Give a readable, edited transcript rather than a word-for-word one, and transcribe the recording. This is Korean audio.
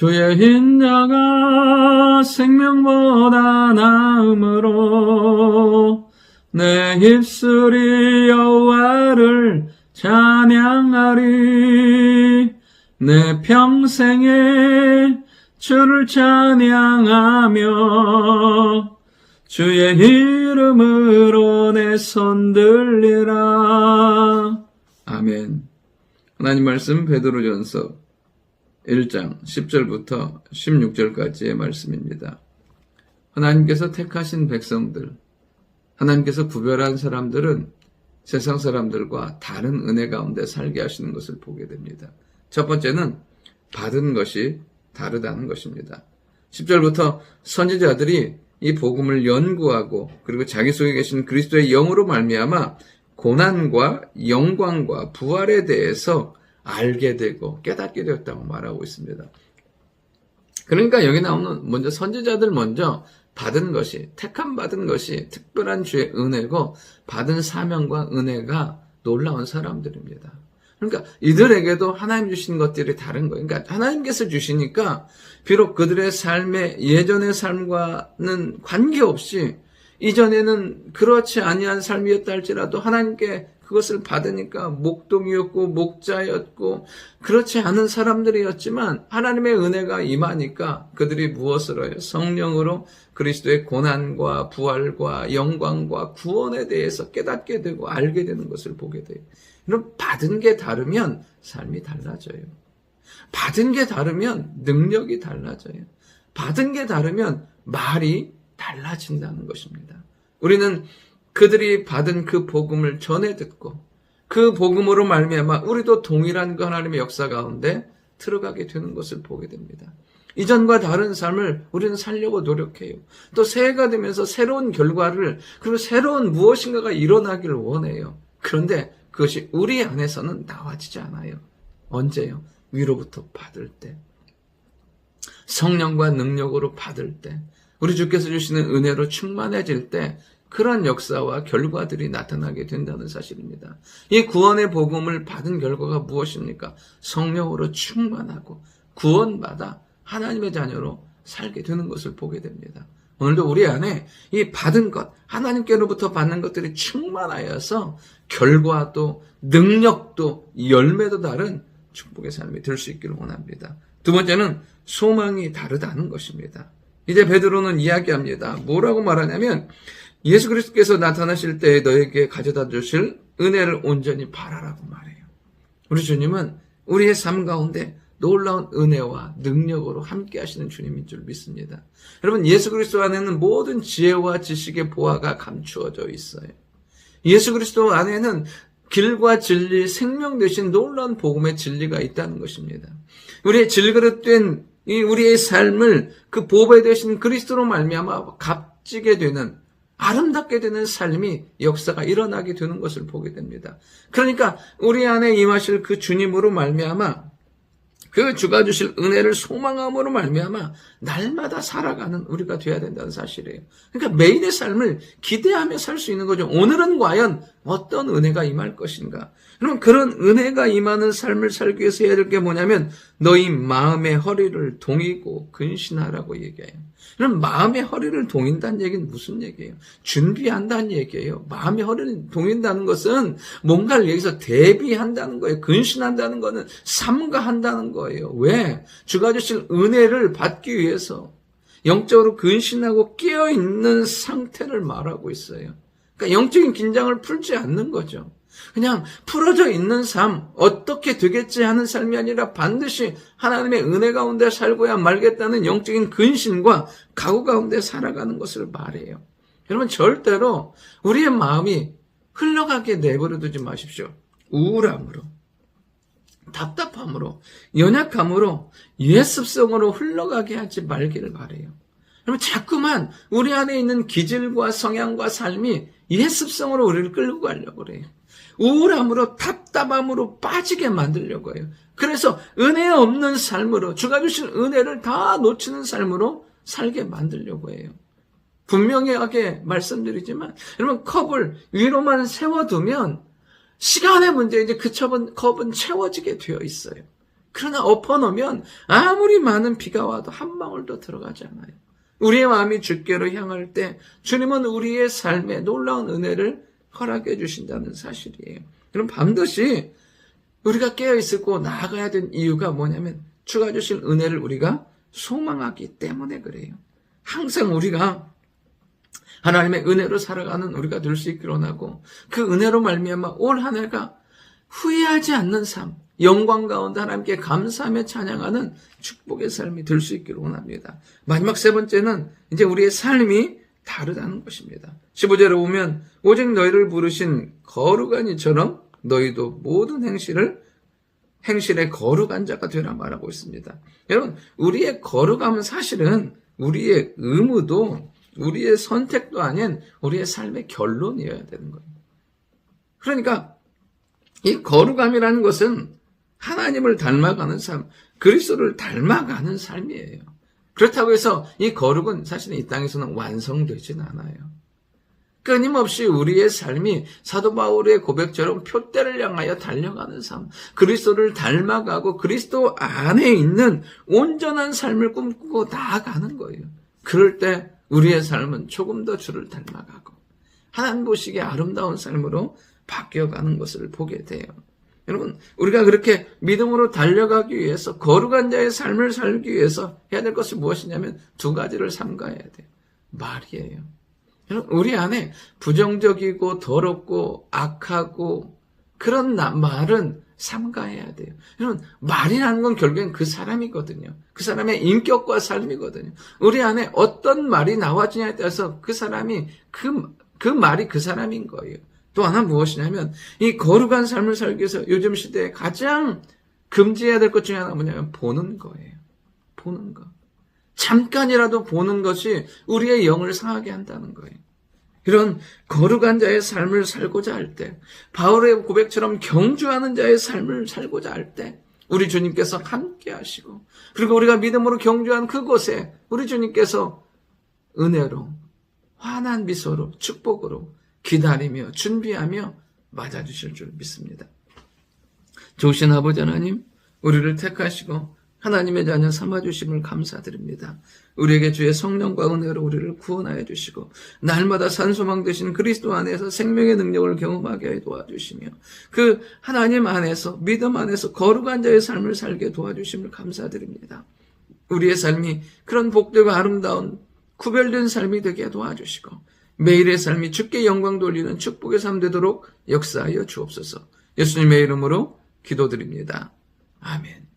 주의 인자가 생명보다 나음으로 내 입술이 여호와를 찬양하리. 내 평생에 주를 찬양하며 주의 이름으로 내 손 들리라. 아멘. 하나님 말씀 베드로전서 1장 10절부터 16절까지의 말씀입니다. 하나님께서 택하신 백성들, 하나님께서 구별한 사람들은 세상 사람들과 다른 은혜 가운데 살게 하시는 것을 보게 됩니다. 첫 번째는 받은 것이 다르다는 것입니다. 10절부터 선지자들이 이 복음을 연구하고 그리고 자기 속에 계신 그리스도의 영으로 말미암아 고난과 영광과 부활에 대해서 알게 되고 깨닫게 되었다고 말하고 있습니다. 그러니까 여기 나오는 먼저 선지자들 먼저 받은 것이, 택함 받은 것이 특별한 주의 은혜고 받은 사명과 은혜가 놀라운 사람들입니다. 그러니까 이들에게도 하나님 주신 것들이 다른 거예요. 그러니까 하나님께서 주시니까 비록 그들의 삶의 예전의 삶과는 관계없이 이전에는 그렇지 아니한 삶이었다 할지라도 하나님께 그것을 받으니까 목동이었고 목자였고 그렇지 않은 사람들이었지만 하나님의 은혜가 임하니까 그들이 무엇으로 해요? 성령으로 그리스도의 고난과 부활과 영광과 구원에 대해서 깨닫게 되고 알게 되는 것을 보게 돼요. 그럼 받은 게 다르면 삶이 달라져요. 받은 게 다르면 능력이 달라져요. 받은 게 다르면 말이 달라진다는 것입니다. 우리는 그들이 받은 그 복음을 전해 듣고 그 복음으로 말미암아 우리도 동일한 그 하나님의 역사 가운데 들어가게 되는 것을 보게 됩니다. 이전과 다른 삶을 우리는 살려고 노력해요. 또 새해가 되면서 새로운 결과를 그리고 새로운 무엇인가가 일어나기를 원해요. 그런데 그것이 우리 안에서는 나와지지 않아요. 언제요? 위로부터 받을 때, 성령과 능력으로 받을 때, 우리 주께서 주시는 은혜로 충만해질 때 그런 역사와 결과들이 나타나게 된다는 사실입니다. 이 구원의 복음을 받은 결과가 무엇입니까? 성령으로 충만하고 구원받아 하나님의 자녀로 살게 되는 것을 보게 됩니다. 오늘도 우리 안에 이 받은 것, 하나님께로부터 받는 것들이 충만하여서 결과도 능력도 열매도 다른 축복의 삶이 될 수 있기를 원합니다. 두 번째는 소망이 다르다는 것입니다. 이제 베드로는 이야기합니다. 뭐라고 말하냐면 예수 그리스도께서 나타나실 때 너에게 가져다 주실 은혜를 온전히 바라라고 말해요. 우리 주님은 우리의 삶 가운데 놀라운 은혜와 능력으로 함께 하시는 주님인 줄 믿습니다. 여러분, 예수 그리스도 안에는 모든 지혜와 지식의 보화가 감추어져 있어요. 예수 그리스도 안에는 길과 진리, 생명 되신 놀라운 복음의 진리가 있다는 것입니다. 우리의 질그릇된 우리의 삶을 그 보배 되신 그리스도로 말미암아 값지게 되는, 아름답게 되는 삶이 역사가 일어나게 되는 것을 보게 됩니다. 그러니까 우리 안에 임하실 그 주님으로 말미암아 그 주가 주실 은혜를 소망함으로 말미암아 날마다 살아가는 우리가 되어야 된다는 사실이에요. 그러니까 매일의 삶을 기대하며 살 수 있는 거죠. 오늘은 과연 어떤 은혜가 임할 것인가? 그러면 그런 은혜가 임하는 삶을 살기 위해서 해야 될 게 뭐냐면 너희 마음의 허리를 동이고 근신하라고 얘기해요. 그럼 마음의 허리를 동인다는 얘기는 무슨 얘기예요? 준비한다는 얘기예요. 마음의 허리를 동인다는 것은 뭔가를 여기서 대비한다는 거예요. 근신한다는 거는 삼가한다는 거예요. 왜? 주가 주실 은혜를 받기 위해서 영적으로 근신하고 깨어있는 상태를 말하고 있어요. 그러니까 영적인 긴장을 풀지 않는 거죠. 그냥 풀어져 있는 삶, 어떻게 되겠지 하는 삶이 아니라 반드시 하나님의 은혜 가운데 살고야 말겠다는 영적인 근신과 각오 가운데 살아가는 것을 말해요. 여러분, 절대로 우리의 마음이 흘러가게 내버려 두지 마십시오. 우울함으로, 답답함으로, 연약함으로, 예습성으로 흘러가게 하지 말기를 바라요. 여러분, 자꾸만 우리 안에 있는 기질과 성향과 삶이 예습성으로 우리를 끌고 가려고 그래요. 우울함으로, 답답함으로 빠지게 만들려고 해요. 그래서 은혜 없는 삶으로, 주가 주신 은혜를 다 놓치는 삶으로 살게 만들려고 해요. 분명하게 말씀드리지만 여러분, 컵을 위로만 세워두면 시간의 문제, 이제 그 컵은 채워지게 되어 있어요. 그러나 엎어놓으면 아무리 많은 비가 와도 한 방울도 들어가지 않아요. 우리의 마음이 주께로 향할 때 주님은 우리의 삶에 놀라운 은혜를 허락해 주신다는 사실이에요. 그럼 반드시 우리가 깨어있고 나아가야 될 이유가 뭐냐면 주가 주실 은혜를 우리가 소망하기 때문에 그래요. 항상 우리가 하나님의 은혜로 살아가는 우리가 될 수 있기를 원하고 그 은혜로 말미암아 올 한 해가 후회하지 않는 삶, 영광 가운데 하나님께 감사하며 찬양하는 축복의 삶이 될 수 있기를 원합니다. 마지막 세 번째는 이제 우리의 삶이 다르다는 것입니다. 15절에 보면 오직 너희를 부르신 거룩한 이처럼 너희도 모든 행실에 거룩한 자가 되라 말하고 있습니다. 여러분, 우리의 거룩함은 사실은 우리의 의무도 우리의 선택도 아닌 우리의 삶의 결론이어야 되는 거예요. 그러니까 이 거룩함이라는 것은 하나님을 닮아가는 삶, 그리스도를 닮아가는 삶이에요. 그렇다고 해서 이 거룩은 사실은 이 땅에서는 완성되지는 않아요. 끊임없이 우리의 삶이 사도 바울의 고백처럼 표대를 향하여 달려가는 삶, 그리스도를 닮아가고 그리스도 안에 있는 온전한 삶을 꿈꾸고 나아가는 거예요. 그럴 때 우리의 삶은 조금 더 주를 닮아가고 하나님 보시기에 아름다운 삶으로 바뀌어가는 것을 보게 돼요. 여러분, 우리가 그렇게 믿음으로 달려가기 위해서 거룩한 자의 삶을 살기 위해서 해야 될 것이 무엇이냐면 두 가지를 삼가해야 돼요. 말이에요. 여러분, 우리 안에 부정적이고 더럽고 악하고 그런 말은 삼가해야 돼요. 여러분, 말이라는 건 결국엔 그 사람이거든요. 그 사람의 인격과 삶이거든요. 우리 안에 어떤 말이 나와지냐에 따라서 그 사람이 그 말이 그 사람인 거예요. 또 하나 무엇이냐면 이 거룩한 삶을 살기 위해서 요즘 시대에 가장 금지해야 될 것 중에 하나 뭐냐면 보는 거예요. 보는 거. 잠깐이라도 보는 것이 우리의 영을 상하게 한다는 거예요. 이런 거룩한 자의 삶을 살고자 할 때, 바울의 고백처럼 경주하는 자의 삶을 살고자 할 때 우리 주님께서 함께 하시고, 그리고 우리가 믿음으로 경주한 그곳에 우리 주님께서 은혜로, 환한 미소로, 축복으로 기다리며 준비하며 맞아주실 줄 믿습니다. 좋으신 아버지 하나님, 우리를 택하시고 하나님의 자녀 삼아주심을 감사드립니다. 우리에게 주의 성령과 은혜로 우리를 구원하여 주시고 날마다 산소망 되신 그리스도 안에서 생명의 능력을 경험하게 해 도와주시며 그 하나님 안에서 믿음 안에서 거룩한 자의 삶을 살게 도와주심을 감사드립니다. 우리의 삶이 그런 복되고 아름다운 구별된 삶이 되게 도와주시고 매일의 삶이 주께 영광 돌리는 축복의 삶 되도록 역사하여 주옵소서. 예수님의 이름으로 기도드립니다. 아멘.